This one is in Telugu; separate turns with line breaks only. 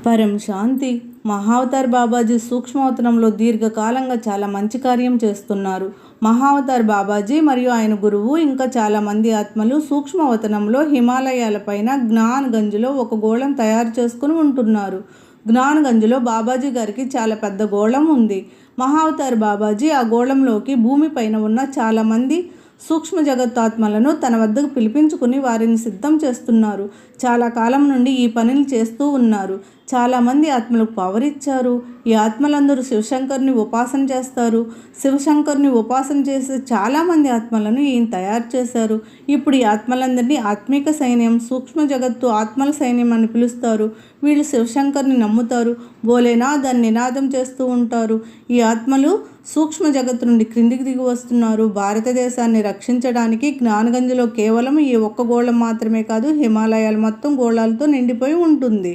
పరం శాంతి. మహావతార్ బాబాజీ సూక్ష్మావతరంలో దీర్ఘకాలంగా చాలా మంచి కార్యం చేస్తున్నారు. మహావతార్ బాబాజీ మరియు ఆయన గురువు ఇంకా చాలామంది ఆత్మలు సూక్ష్మావతరంలో హిమాలయాలపైన జ్ఞాన్గంజ్లో ఒక గోళం తయారు చేసుకుని ఉంటున్నారు. జ్ఞాన్గంజ్లో బాబాజీ గారికి చాలా పెద్ద గోళం ఉంది. మహావతార్ బాబాజీ ఆ గోళంలోకి భూమిపైన ఉన్న చాలామంది సూక్ష్మ జగత్తాత్మలను తన వద్దకు పిలిపించుకుని వారిని సిద్ధం చేస్తున్నారు. చాలా కాలం నుండి ఈ పనిని చేస్తూ ఉన్నారు. చాలామంది ఆత్మలకు పవర్ ఇచ్చారు. ఈ ఆత్మలందరూ శివశంకర్ని ఉపాసన చేస్తారు. శివశంకర్ని ఉపాసన చేసే చాలామంది ఆత్మలను ఈయన తయారు చేశారు. ఇప్పుడు ఈ ఆత్మలందరినీ ఆత్మిక సైన్యం, సూక్ష్మ జగత్తు ఆత్మల సైన్యం అని పిలుస్తారు. వీళ్ళు శివశంకర్ని నమ్ముతారు. భోలేనాథ్ అని నినాదం చేస్తూ ఉంటారు. ఈ ఆత్మలు సూక్ష్మ జగత్తు నుండి క్రిందికి దిగి వస్తున్నారు. భారతదేశాన్ని రక్షించడానికి జ్ఞానగంజ్లో కేవలం ఈ ఒక్క గోళం మాత్రమే కాదు, హిమాలయాలు మొత్తం గోళాలతో నిండిపోయి ఉంటుంది.